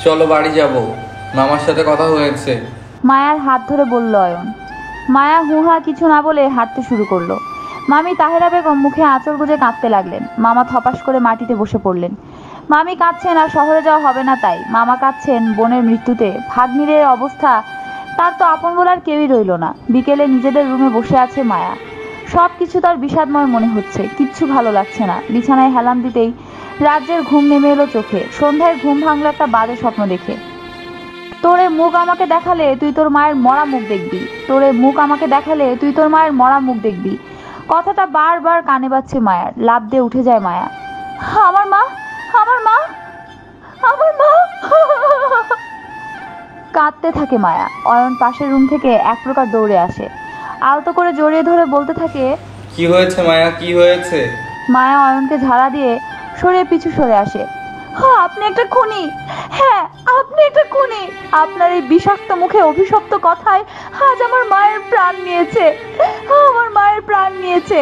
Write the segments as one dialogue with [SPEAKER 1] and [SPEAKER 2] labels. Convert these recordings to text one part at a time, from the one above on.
[SPEAKER 1] চলো বাড়ি যাব, মামার সাথে কথা হয়েছে।
[SPEAKER 2] মায়ার হাত ধরে বলল অয়ন। মায়া হুহা কিছু না বলে হাঁটতে শুরু করলো। মামি তাহেরা বেগম মুখে আঁচল গুজে কাঁদতে লাগলেন। মামা থপাস করে মাটিতে বসে পড়লেন। মামি কাঁদছেন আর শহরে যাওয়া হবে না তাই। মামা কাঁদছেন বোনের মৃত্যুতে। ভাগ্নিদের অবস্থা তার তো আপন বলার কেউই রইল না। বিকেলে নিজেদের রুমে বসে আছে মায়া। সব কিছু তার বিষাদময় মনে হচ্ছে, কিচ্ছু ভালো লাগছে না। বিছানায় হেলান দিতেই রাজ্যের ঘুম নেমে এলো চোখে। সন্ধ্যায় ঘুম ভাঙলো একটা বাজে স্বপ্ন দেখে। তোরে মুখ আমাকে দেখালে তুই তোর মায়ের মরা মুখ দেখবি, তোরে মুখ আমাকে দেখালে তুই তোর মায়ের মরা মুখ দেখবি। কথাটা বারবার কানে বাজছে মায়ার। লাফ দিয়ে উঠে যায় মায়া। আমার মা, আমার মা, আমার মা। কাঁদতে থাকে মায়া। অয়ন পাশের রুম থেকে এক প্রকার দৌড়ে আসে। আলতো করে জড়িয়ে ধরে বলতে থাকে,
[SPEAKER 1] কি হয়েছে মায়া, কি হয়েছে?
[SPEAKER 2] মায়া অয়নকে ঝাড়া দিয়ে সরে পিছু সরে আসে। আপনি একটা খুনি। হ্যাঁ, আপনি একটা খুনি। আপনার এই বিষাক্ত মুখে অভিশপ্ত কথায় আজ আমার মায়ের প্রাণ নিয়েছে, আমার মায়ের প্রাণ নিয়েছে।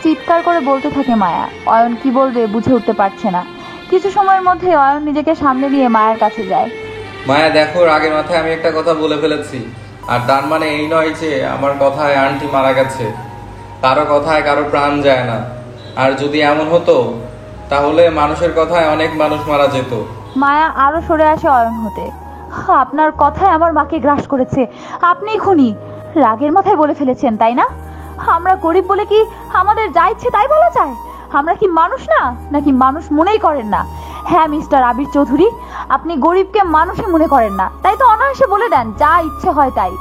[SPEAKER 2] চিৎকার করে বলতে থাকে মায়া। অয়ন কি বলবে বুঝে উঠতে পারছে না। কিছু সময়ের মধ্যে অয়ন নিজেকে সামনে নিয়ে মায়ের কাছে যায়।
[SPEAKER 1] মায়া দেখো, আগের মাথায় আমি একটা কথা বলে ফেলেছি, আর তার মানে এই নয় যে আমার কথায় আন্টি মারা গেছে। কারো কথায় কারো প্রাণ যায় না। আর যদি এমন হতো তাহলে মানুষের কথায় অনেক মানুষ মারা যেত।
[SPEAKER 2] মায়া আরো সরে আসে অয়ন হতে। আপনার কথায় আমার মাকে গ্রাস করেছে, আপনিই খুনি। রাগের মাথায় বলে ফেলেছেন তাই না? আমরা গরিব বলে কি আমাদের যা ইচ্ছে তাই বলা যায়? আমরা কি মানুষ না, নাকি মানুষ মনেই করেন না? হ্যাঁ মিস্টার আবির চৌধুরী, আপনি গরিবকে মানুষই মনে করেন না, তাই তো অনায়াসে বলে দেন যা ইচ্ছে হয় তাই।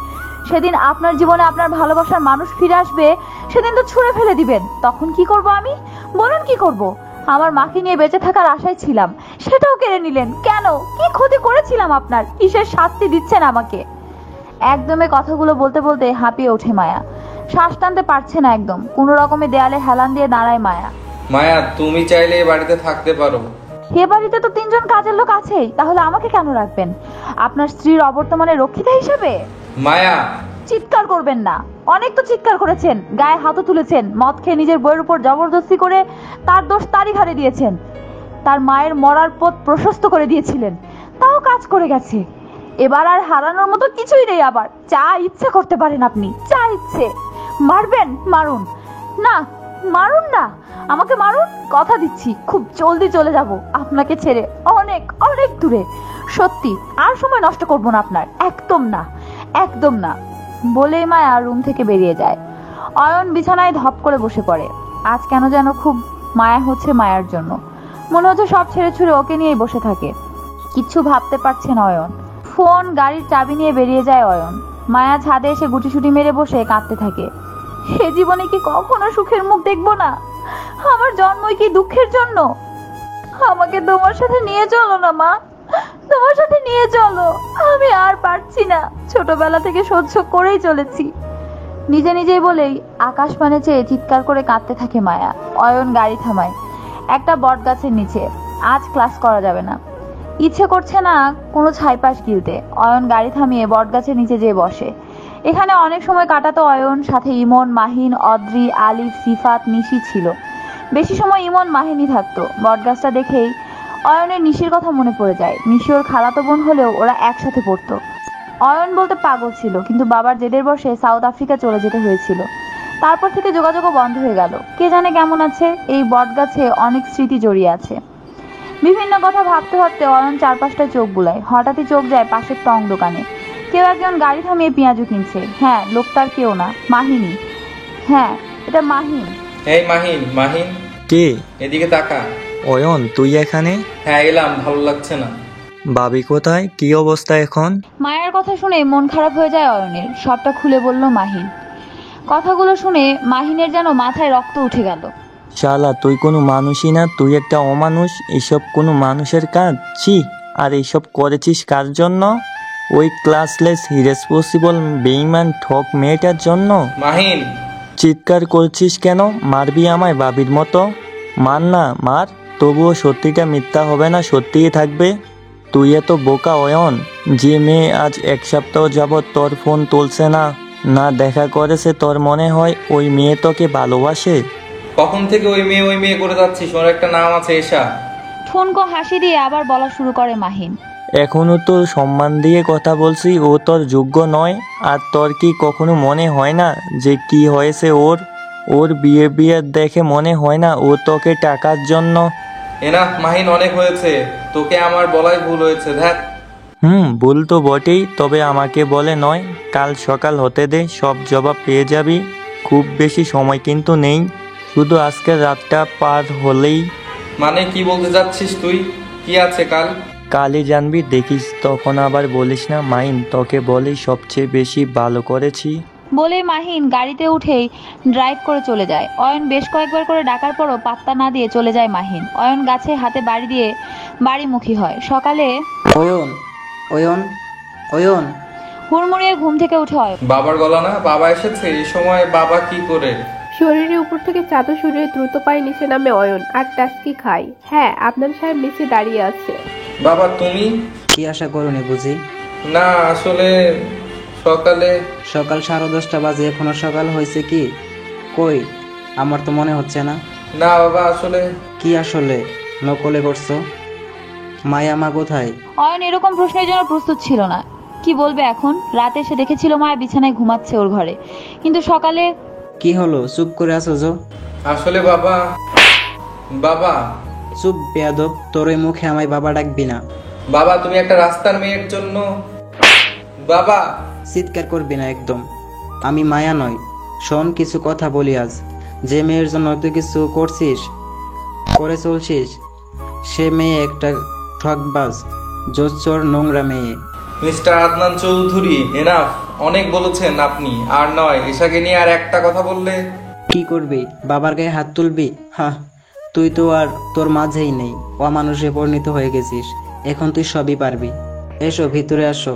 [SPEAKER 2] সেদিন আপনার জীবনে আপনার ভালোবাসার মানুষ ফিরে আসবে, সেদিন তো ছুঁড়ে ফেলে দিবেন। তখন কি করব আমি? বলুন কি করব? আমার মাকে নিয়ে বেঁচে থাকার আশায় ছিলাম, সেটাও কেড়ে নিলেন কেন? কি ক্ষতি করেছিলাম আপনার? কিসের শাস্তি দিচ্ছেন আমাকে? একদমে কথাগুলো বলতে বলতে হাঁপিয়ে ওঠে মায়া। শ্বাস টানতে পারছে না একদম। কোনো রকমে দেয়ালে হেলান দিয়ে দাঁড়ায় মায়া।
[SPEAKER 1] মায়া তুমি চাইলে এই বাড়িতে থাকতে পারো।
[SPEAKER 2] এ বাড়িতে তো 3জন কাজের লোক আছেই, তাহলে আমাকে কেন রাখবেন? আপনার স্ত্রীর অবর্তমানে রক্ষিতা হিসেবে?
[SPEAKER 1] মায়া
[SPEAKER 2] চিৎকার করবেন না। অনেক তো চিৎকার করেছেন, গায়ে হাতও তুলেছেন, মদ খেয়ে নিজের বইয়ের উপর জবরদস্তি করে তার দোষ তারই ঘাড়ে দিয়েছেন। তার মায়ের মরার পথ প্রশস্ত করে দিয়েছিলেন, তাও কাজ করে গেছে। এবার আর হারানোর মতো কিছুই নেই। আবার যা ইচ্ছে করতে পারেন আপনি, যা ইচ্ছে। মারবেন মারুন, না মারুন না, আমাকে মারুন। কথা দিচ্ছি খুব জলদি চলে যাব আপনাকে ছেড়ে, অনেক অনেক দূরে। সত্যি আর সময় নষ্ট করব না আপনার, একদম না, একদম না। বলেই মায়া রুম থেকে বেরিয়ে যায়। অয়ন বিছানায় ধপ করে বসে পড়ে। আজ কেন যেন খুব মায়া হচ্ছে মায়ার জন্য। মনে হচ্ছে সব ছেড়ে ছুড়ে ওকে নিয়েই বসে থাকে। কিচ্ছু ভাবতে পারছে না অয়ন। ফোন, গাড়ির চাবি নিয়ে বেরিয়ে যায় অয়ন। মায়া ছাদে এসে গুটিসুটি মেরে বসে কাঁদতে থাকে। সে জীবনে কি কখনো সুখের মুখ দেখবো না? আমার জন্মই কি দুঃখের জন্য? আমাকে তোমার সাথে নিয়ে চলো না মা, তোমার সাথে নিয়ে চলো। আমি আর পারছি না, ছোটবেলা থেকে সহ্য করেই চলেছি। নিজে নিজেই বলেই আকাশ পানে চেয়ে চিৎকার করে কাঁদতে থাকে মায়া। অয়ন গাড়ি থামায় একটা বট গাছের নিচে। আজ ক্লাস করা যাবে না। ইচ্ছে করছে না কোনো ছাইপাশ গিলতে। অয়ন গাড়ি থামিয়ে বট গাছের নিচে যেয়ে বসে। এখানে অনেক সময় কাটাতো অয়ন, সাথে ইমন, মাহিন, অদ্রি, আলিফ, সিফাত, নিশি ছিল। বেশি সময় ইমন, মাহিনই থাকতো। বটগাছটা দেখেই অয়নের নিশির কথা মনে পড়ে যায়। নিশি ওর খালাতো বোন হলেও ওরা একসাথে পড়তো। অয়ন বলতে পাগল ছিল, কিন্তু বাবার জেদের বসে সাউথ আফ্রিকা চলে যেতে হয়েছিল। তারপর থেকে যোগাযোগও বন্ধ হয়ে গেল। কে জানে কেমন আছে। এই বটগাছে অনেক স্মৃতি জড়িয়ে আছে। বিভিন্ন কথা ভাবতে ভাবতে অয়ন চারপাশটায় চোখ বুলায়। হঠাৎই চোখ যায় পাশের টং দোকানে। কেউ একজন গাড়ি থামিয়ে পেঁয়াজু কিনছে। হ্যাঁ, লোকটার কেউ না, মাহিনী। হ্যাঁ, এটা মাহিন।
[SPEAKER 1] এই মাহিন, মাহিন
[SPEAKER 3] কে?
[SPEAKER 1] এদিকে তাকা।
[SPEAKER 3] অয়ন, তুই এখানে?
[SPEAKER 1] হ্যাঁ এলাম, ভালো লাগছে না।
[SPEAKER 3] ভাবি কোথায়? কি অবস্থা এখন?
[SPEAKER 2] মায়ের কথা শুনে মন খারাপ হয়ে যায় অয়নের। সবটা খুলে বলল মাহিন। কথাগুলো শুনে মাহিনের যেন মাথায় রক্ত উঠে গেল।
[SPEAKER 3] শালা, তুই কোনো মানুষই না, তুই একটা অমানুষ। এসব কোনো মানুষের কাজ? ছি! আর এইসব করেছিস কার জন্য? ওই ক্লাসলেস ইরেসপন্সিবল বেঈমান ঠক মেয়েটার জন্য।
[SPEAKER 1] মাহিন
[SPEAKER 3] চিৎকার করছিস কেন? মারবি আমায় বাবির মতো? মার না, মার। তবুও সত্যিটা মিথ্যা হবে না, সত্যিই থাকবে। তুই এত বোকা অয়ন। যে মেয়ে আজ 1 সপ্তাহ যাবৎ তোর ফোন তুলছে না, না দেখা করেছে, তোর মনে হয় ওই মেয়ে তোকে ভালোবাসে?
[SPEAKER 1] কখন থেকে ওই মেয়ে করে যাচ্ছিস? ওর একটা নাম আছে, এশা।
[SPEAKER 2] ঠুনকো হাসি দিয়ে আবার বলা শুরু করে মাহিন।
[SPEAKER 3] এখনো তো সম্মান দিয়ে কথা বলছি, ও তোর যোগ্য নয়। আর তোর কি কখনো মনে হয় না যে কি হয়েছে ওর? ওর বিয়ে দেখে মনে হয় না ও তোকে টাকার জন্য?
[SPEAKER 1] এনাফ মাহিন, অনেক হয়েছে। তোকে আমার বলাই ভুল হয়েছে। ধ্যাত।
[SPEAKER 3] ভুল তো বটেই, তবে আমাকে বলে নয়, কাল সকাল হতে দে, সব জবাব পেয়ে যাবি। খুব বেশি সময় কিন্তু নেই, শুধু আজকের রাতটা পার হলেই।
[SPEAKER 1] মানে কি বলতে যাচ্ছিস তুই? কি আছে কাল?
[SPEAKER 3] কালই জানবি, দেখিস। তখন আবার বলিস না মাইন, তোকে বলি সবচেয়ে বেশি ভালো করেছি।
[SPEAKER 2] বলে মাহিন গাড়িতে উঠেই ড্রাইভ করে চলে যায়। অয়ন বেশ কয়েকবার করে ডাকার পরও পাত্তা না দিয়ে চলে যায় মাহিন। অয়ন গাছে হাতে বাড়ি দিয়ে বাড়িমুখী হয়। সকালে
[SPEAKER 4] অয়ন, অয়ন, অয়ন।
[SPEAKER 2] হুড়মুড়িয়ে ঘুম থেকে উঠে অয়ন।
[SPEAKER 1] বাবার গলা না? বাবা এসেছে এই সময়? বাবা কি করে?
[SPEAKER 5] শরীরের উপর থেকে চাদর সরিয়ে দ্রুত পায়ে নিচে নামে অয়ন আর টাস্কি খায়। হ্যাঁ, আদনান সাহেব নিচে দাঁড়িয়ে আছে।
[SPEAKER 1] বাবা তুমি?
[SPEAKER 4] কি আশা করনি বুঝি?
[SPEAKER 1] না আসলে সকালে।
[SPEAKER 4] সকাল 10:30 বাজে, এখনো সকাল হয়েছে কি? কই, আমার তো মনে হচ্ছে না।
[SPEAKER 1] না বাবা আসলে।
[SPEAKER 4] কি আসলে? নকলে করছো? মায়া মা কোথায়?
[SPEAKER 2] অয়ন এরকম প্রশ্নের জন্য প্রস্তুত ছিল না। কি বলবে এখন? রাতে এসে দেখেছিল মায়া বিছানায় ঘুমাচ্ছে ওর ঘরে, কিন্তু সকালে।
[SPEAKER 4] কি হলো, চুপ করে আছো যে?
[SPEAKER 1] আসলে বাবা। বাবা।
[SPEAKER 4] চুপ বেয়াদব, তোর ওই মুখে আমায় বাবা ডাকবি না।
[SPEAKER 1] বাবা তুমি একটা রাস্তার মেয়ের জন্য। বাবা।
[SPEAKER 4] চিৎকার করবি না একদম। আমি মায়া নয়। শোন, কিছু কথা বলি আজ। যে মেয়ের জন্য তুই কিছু করছিস, করে চলছিস, সে মেয়ে একটা ঠকবাজ, জোচ্চোর, নোংরা মেয়ে।
[SPEAKER 1] Mister Adnan Chowdhury, enough. অনেক বলেছেন আপনি, আর নয়। এসাকে নিয়ে আর একটা কথা বললে।
[SPEAKER 4] কি করবি? বাবার গায়ে হাত তুলবি? হ্যাঁ, তুই তো আর তোর মাঝেই নেই, অমানুষে পরিণত হয়ে গেছিস। এখন তুই সবই পারবি। এসো, ভিতরে আসো।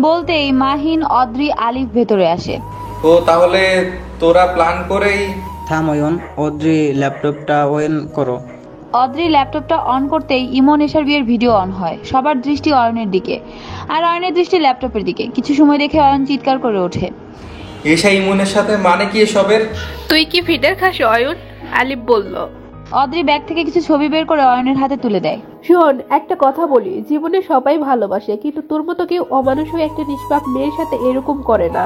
[SPEAKER 2] বলতেই মাহিন, অদ্রি, আলিফ ভেতরে আসে।
[SPEAKER 1] ও তাহলে তোরা প্ল্যান করেই।
[SPEAKER 4] থাম অয়ন, অদ্রি ল্যাপটপটা অন করো।
[SPEAKER 2] অদ্রি ল্যাপটপটা অন করতেই ইমন এশার বিয়ের ভিডিও অন হয়। সবার দৃষ্টি অয়নের দিকে, আর অয়নের দৃষ্টি ল্যাপটপের দিকে। কিছু সময় দেখে অয়ন চিৎকার করে ওঠে।
[SPEAKER 1] এসা ইমনের সাথে মানে কি এসবের?
[SPEAKER 5] তুই কি ফিডার খাস অয়ন? আলিফ বলল।
[SPEAKER 2] অদ্রি ব্যাগ থেকে কিছু ছবি বের করে অয়নের হাতে তুলে দেয়।
[SPEAKER 5] শোন, একটা কথা বলি, জীবনে সবাই ভালোবাসে, কিন্তু তোর মতো কেউ অমানুষ হয়ে একটা নিষ্পাপ মেয়ের সাথে এরকম করে না।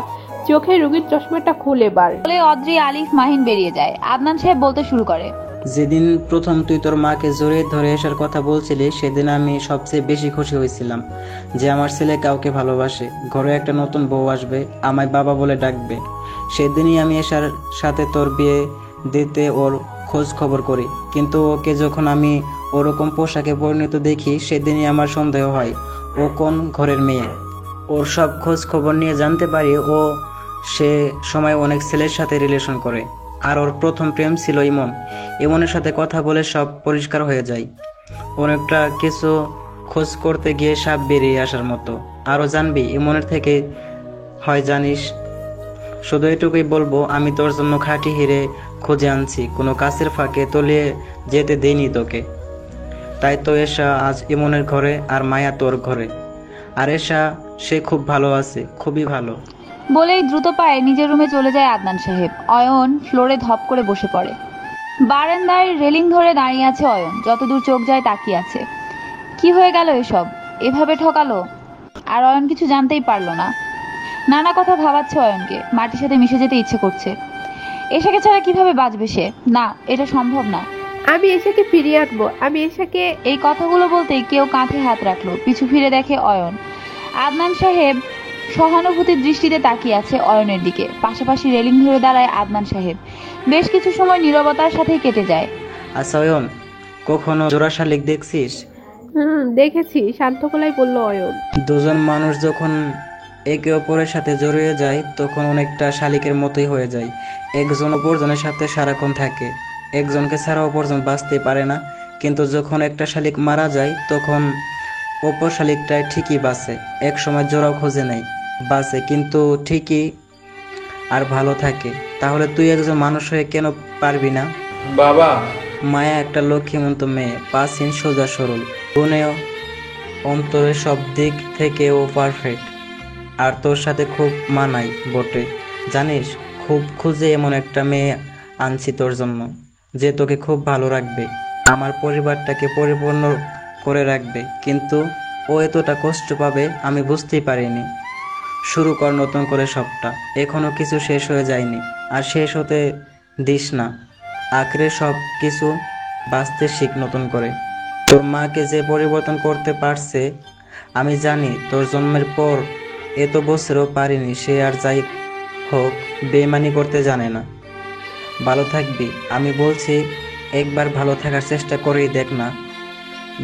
[SPEAKER 5] চোখে রঙিন চশমাটা খুলে বার।
[SPEAKER 2] বলে অদ্রি, আলিফ, মাহিন বেরিয়ে যায়। আদনান সাহেব বলতে শুরু করে।
[SPEAKER 4] যেদিন প্রথম তুই তোর মাকে জড়িয়ে ধরে আসার কথা বলছিলি, সেদিন আমি সবচেয়ে বেশি খুশি হয়েছিলাম যে আমার ছেলে কাউকে ভালোবাসে। ঘরে একটা নতুন বউ আসবে, আমায় বাবা বলে ডাকবে। সেদিনই আমি এসার সাথে তোর বিয়ে দিতে ওর খোঁজ খবর করি, কিন্তু ওকে যখন আমি ওরকম পোশাকে পরিণত দেখি, সেদিনই আমার সন্দেহ হয় ও কোন ঘরের মেয়ে। ওর সব খোঁজ খবর নিয়ে জানতে পারি ও সে সময় অনেক ছেলের সাথে রিলেশন করে, আর ওর প্রথম প্রেম ছিল ইমন। ইমনের সাথে কথা বলে সব পরিষ্কার হয়ে যায়। অনেকটা কিছু খোঁজ করতে গিয়ে সাপ বেরিয়ে আসার মতো। আরও জানবি ইমনের থেকে হয় জানিস। শুধু এটুকুই বলবো, আমি তোর জন্য খাঁটি হিরে খুঁজে আনছি, কোনো কাছের ফাঁকে তলিয়ে যেতে দেইনি তোকে। তাই তো এসা আজ ইমনের ঘরে, আর মায়া তোর ঘরে। আর এসা, সে খুব ভালো আছে, খুবই ভালো।
[SPEAKER 2] বলেই দ্রুত পায়ে নিজের রুমে চলে যায় আদনান সাহেব। অয়ন ফ্লোরে ধপ করে বসে পড়ে। বারান্দায় রেলিং ধরে দাঁড়িয়ে আছে অয়ন, যতদূর চোখ যায় তাকিয়ে আছে। কি হয়ে গেল এসব? এভাবে ঠকালো? আর অয়ন কিছু জানতেই পারলো না। নানা কথা ভাবাচ্ছে অয়নকে, মাটির সাথে মিশে যেতে ইচ্ছে করছে। এসাকে ছাড়া কিভাবে বাঁচবে সে? না, এটা সম্ভব না।
[SPEAKER 5] আমি এসাকে ফিরিয়ে আনবো, আমি এসাকে।
[SPEAKER 2] এই কথাগুলো বলতেই কেউ কাঁধে হাত রাখলো। পিছু ফিরে দেখে অয়ন। আদনান সাহেব সহানুভূতির দৃষ্টিতে তাকিয়ে আছে অয়নের দিকে। পাশাপাশি রেলিং ধরে দাঁড়ায় আদনান সাহেব। বেশ কিছু সময় নীরবতার সাথেই কেটে যায়।
[SPEAKER 4] আচ্ছা অয়ন, কখনো জোড়া শালিক দেখছিস?
[SPEAKER 5] দেখেছি, শান্ত গলায় বলল অয়ন।
[SPEAKER 4] দুজন মানুষ যখন একে অপরের সাথে জড়িয়ে যায়, তখন অনেকটা শালিকের মতোই হয়ে যায়। একজন অপরজনের সাথে সারাক্ষণ থাকে, একজনকে ছাড়া অপরজন বাঁচতে পারে না। কিন্তু যখন একটা শালিক মারা যায়, তখন অপর শালিকটা ঠিকই বাঁচে। এক সময় জোড়াও খোঁজে নেয়, বাঁচে কিন্তু ঠিকই, আর ভালো থাকে। তাহলে তুই একজন মানুষ হয়ে কেন পারবি না?
[SPEAKER 1] বাবা।
[SPEAKER 4] মায়া একটা লক্ষ্মীমন্ত মেয়ে, 5 ইঞ্চ সোজা সরল, গুণে অন্তরের সব দিক থেকে ও পারফেক্ট। আর তোর সাথে খুব মানায় বটে, জানিস। খুব খুঁজে এমন একটা মেয়ে আনছি তোর জন্য, যে তোকে খুব ভালো রাখবে। আমার পরিবারটাকে পরিপূর্ণ করে রাখবে, কিন্তু ও এতটা কষ্ট পাবে আমি বুঝতেই পারিনি। শুরু কর নতুন করে সবটা, এখনো কিছু শেষ হয়ে যায়নি, আর শেষ হতে দিস না। আখরে সব কিছু বাঁচতে শিখ নতুন করে। তোর মাকে যে পরিবর্তন করতে পারছে আমি জানি, তোর জন্মের পর এত বছরও পারিনি। সে আর যাই হোক বেইমানি করতে জানে না। ভালো থাকবি, আমি বলছি একবার ভালো থাকার চেষ্টা করেই দেখ না,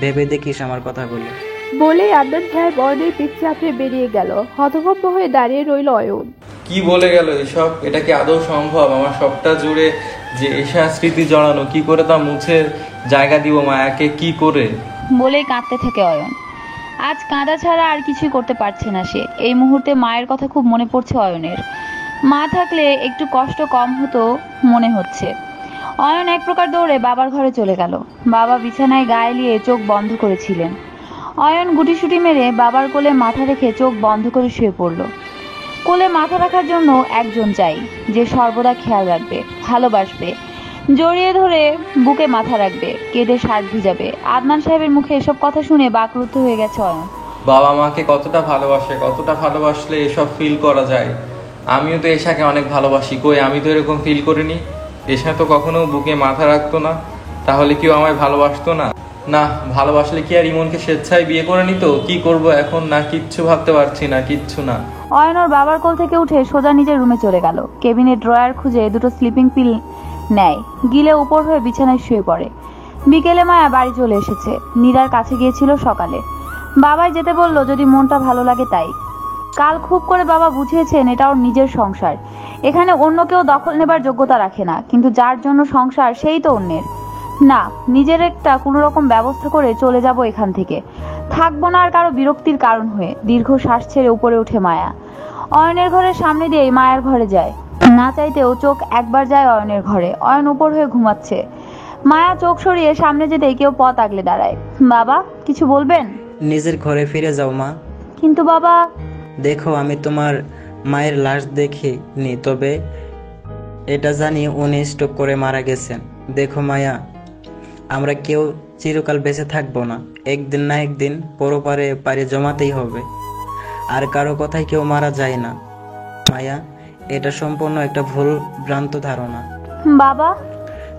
[SPEAKER 4] ভেবে দেখিস আমার কথাগুলো।
[SPEAKER 5] বলেই আদনান সাহেব অয়নের পিঠ চাপড়ে বেরিয়ে গেল। হতভম্ব হয়ে দাঁড়িয়ে রইল অয়ন।
[SPEAKER 1] কি বলে গেল এসব? এটা কি আদৌ সম্ভব? আমার সবটা জুড়ে যে এসা স্মৃতি জড়ানো, কি করে তা মুছে জায়গা দিব মায়াকে, কি করে?
[SPEAKER 2] বলেই কাঁদতে থাকে অয়ন। আজ কাঁদা ছাড়া আর কিছুই করতে পারছে না সে। এই মুহূর্তে মায়ের কথা খুব মনে পড়ছে অয়নের। মা থাকলে একটু কষ্ট কম হতো মনে হচ্ছে। অয়ন এক প্রকার দৌড়ে বাবার ঘরে চলে গেল। বাবা বিছানায় গায়ে নিয়ে চোখ বন্ধ করেছিলেন। অয়ন গুটিসুটি মেরে বাবার কোলে মাথা রেখে চোখ বন্ধ করে শুয়ে পড়ল। কোলে মাথা রাখার জন্য একজন চাই, যে সর্বদা খেয়াল রাখবে, ভালোবাসবে, জড়িয়ে ধরে বুকে মাথা রাখবে, কেঁদে শার্ট ভিজাবে। আদনান সাহেবের মুখে এসব কথা শুনে বাকরুদ্ধ হয়ে গেছে অয়ন।
[SPEAKER 1] বাবা মাকে কতটা ভালোবাসে, কতটা ভালোবাসলে এসব ফিল করা যায়। আমিও তো এশাকে অনেক ভালোবাসি, কই আমি তো এরকম ফিল করিনি। এশা তো কখনো বুকে মাথা রাখতো না, তাহলে কেউ আমায় ভালোবাসতো না? না, ভালোবাসলে কি আর ইমনকে স্বেচ্ছায় বিয়ে করে নিত? কি করব এখন? না কিচ্ছু ভাবতে পারছি না, কিচ্ছু না।
[SPEAKER 2] অয়ন ওর বাবার কোল থেকে উঠে সোজা নিজের রুমে চলে গেল। কেবিনের ড্রয়ার খুঁজে দুটো স্লিপিং পিল নেয়, গিলে উপর হয়ে বিছানায় শুয়ে পড়ে। বিকেলে মায়া বাড়ি চলে এসেছে। নীরার কাছে গিয়েছিল সকালে। বাবাই যেতে বলল যদি মনটা ভালো লাগে তাই। কাল খুব করে বাবা বুঝিয়েছেন এটা ওর নিজের সংসার, এখানে অন্য কেউ দখল নেবার যোগ্যতা রাখে না, কিন্তু যার জন্য সংসার সেই তো অন্যের। না, নিজের একটা কোনো রকম ব্যবস্থা করে চলে যাব এখান থেকে, থাকবো না আর কারো বিরক্তির কারণ হয়ে। দীর্ঘ শ্বাস ছেড়ে উপরে উঠে মায়া অয়নের ঘরের সামনে দিয়ে মায়ের ঘরে যায়। না চাইতেও চোখ একবার যায় অয়নের ঘরে। অয়ন উপর হয়ে ঘুমাচ্ছে। মায়া চোখ সরিয়ে সামনে যেতেই কেউ পথ আগলে দাঁড়ায়। বাবা, কিছু বলবেন?
[SPEAKER 4] নিজের ঘরে ফিরে যাও মা।
[SPEAKER 2] কিন্তু বাবা।
[SPEAKER 4] দেখো, আমি তোমার মায়ের লাশ দেখিনি, তবে এটা জানি উনি স্ট্রোক করে মারা গেছেন। দেখো মায়া, আমরা কেউ চিরকাল বেঁচে থাকবো না। একদিন না একদিন পরপারে পারে জমাতেই হবে, আর কারো কথায় কেউ মারা যায় না মায়া। এটা সম্পূর্ণ একটা ভুল ভ্রান্ত ধারণা।
[SPEAKER 2] বাবা।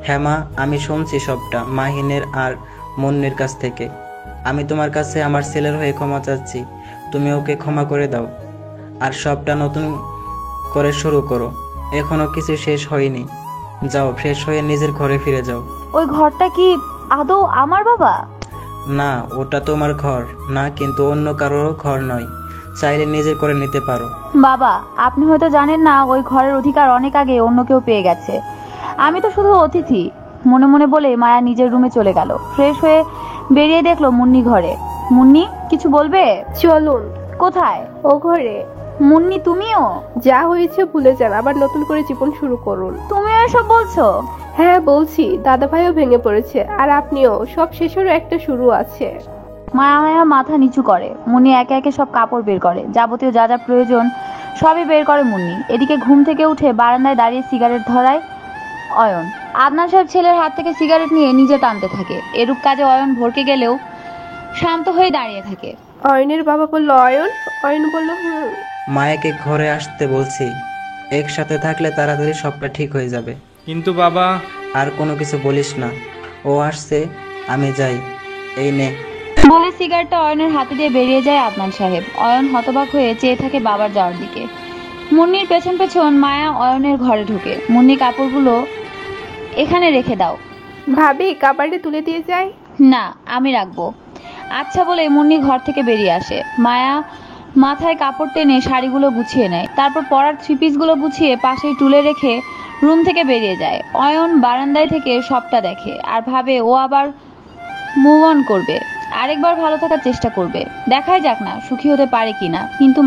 [SPEAKER 4] হ্যাঁ মা, আমি শুনছি সবটা মাহিনের আর মুন্নির কাছ থেকে। আমি তোমার কাছে আমার ছেলের হয়ে ক্ষমা চাচ্ছি, তুমি ওকে ক্ষমা করে দাও, আর সবটা নতুন করে শুরু করো। এখনো কিছু শেষ হয়নি। যাও, ফ্রেশ হয়ে নিজের ঘরে ফিরে যাও।
[SPEAKER 2] ওই ঘরটা কি আদৌ আমার বাবা?
[SPEAKER 4] না, ওটা তোমার ঘর না, কিন্তু অন্য কারোর ঘর নয়, চাইলে নিজের করে নিতে পারো।
[SPEAKER 2] বাবা, আপনি হয়তো জানেন না ওই ঘরের অধিকার অনেক আগে অন্য কেউ পেয়ে গেছে, আমি তো শুধু অতিথি। মনে মনে বলে মায়া নিজের রুমে চলে গেল। ফ্রেশ হয়ে বেরিয়ে দেখলো মুন্নি ঘরে। মুন্নি, কিছু বলবে?
[SPEAKER 5] চলুন।
[SPEAKER 2] কোথায়?
[SPEAKER 5] ও ঘরে।
[SPEAKER 2] মুন্নি, তুমিও?
[SPEAKER 5] যা হয়েছে ভুলে যান, আবার নতুন করে জীবন শুরু করুন।
[SPEAKER 2] তুমিও এসব বলছো?
[SPEAKER 5] হ্যাঁ বলছি, দাদা ভাইও ভেঙে পড়েছে, আর আপনিও। সব শেষেরও একটা শুরু আছে।
[SPEAKER 2] মায়া মাথা নিচু করে। মুন্নি একে একে সব কাপড় বের করে, যাবতীয় যা যা প্রয়োজন সবই বের করে মুন্নি। এদিকে ঘুম থেকে উঠে বারান্দায় দাঁড়িয়ে সিগারেট ধরায় অয়ন। আদনান সাহেব ছেলের হাত থেকে সিগারেট নিয়ে নিজে টানতে থাকে। এরূপ কাজে অয়ন ভরকে গেলেও শান্ত হয়ে দাঁড়িয়ে থাকে।
[SPEAKER 5] অয়নের বাবা বলল অয়ন। অয়ন বলল হুম।
[SPEAKER 4] মায়াকে ঘরে আসতে বলছি, একসাথে থাকলে তাড়াতাড়ি সবটা ঠিক হয়ে যাবে।
[SPEAKER 1] কিন্তু বাবা।
[SPEAKER 4] আর কোনো কিছু বলিস না, ও আসছে, আমি যাই, এই নে।
[SPEAKER 2] বলে সিগারেটটা অয়নের হাতে দিয়ে বেরিয়ে যায় আদনান সাহেব। অয়ন হতবাক হয়ে চেয়ে থাকে বাবার যাওয়ার দিকে। মুন্নির পেছন পেছন মায়া অয়নের ঘরে ঢুকে। মুন্নি, কাপড়গুলো এখানে রেখে দাও।
[SPEAKER 5] ভাবি, কাবাডে তুলে দিয়ে যায়।
[SPEAKER 2] না, আমি রাখবো। আচ্ছা বলে মুন্নি ঘর থেকে বেরিয়ে আসে। মায়া মাথায় কাপড় টেনে শাড়িগুলো গুছিয়ে নেয়, তারপর পরার থ্রি পিসগুলো গুছিয়ে পাশেই টুলে রেখে রুম থেকে বেরিয়ে যায়। অয়ন বারান্দায় থেকে সবটা দেখে আর ভাবে ও আবার মুভ অন করবে, আরেকবার ভালো থাকার চেষ্টা করবে, দেখাই যাক না সুখী হতে পারে কিনা। কিন্তু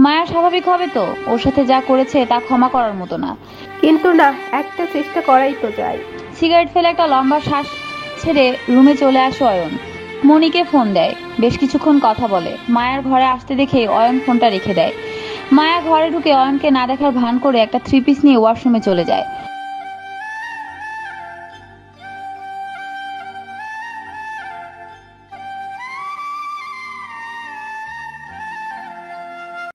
[SPEAKER 2] মায়া স্বাভাবিক হবে তো? ওর সাথে যা করেছে তা ক্ষমা করার মতো না।
[SPEAKER 5] কিন্তু না, একটা চেষ্টা করাই তো যায়।
[SPEAKER 2] সিগারেট ফেলে একটা লম্বা শ্বাস ছেড়ে রুমে চলে আসে অয়ন। মনিকে ফোন দেয়, বেশ কিছুক্ষণ কথা বলে। মায়ার ঘরে আসতে দেখে অয়ন ফোনটা রেখে দেয়। মায়া ঘরে ঢুকে অয়নকে না দেখার ভান করে একটা থ্রি পিস নিয়ে ওয়াশরুমে চলে যায়।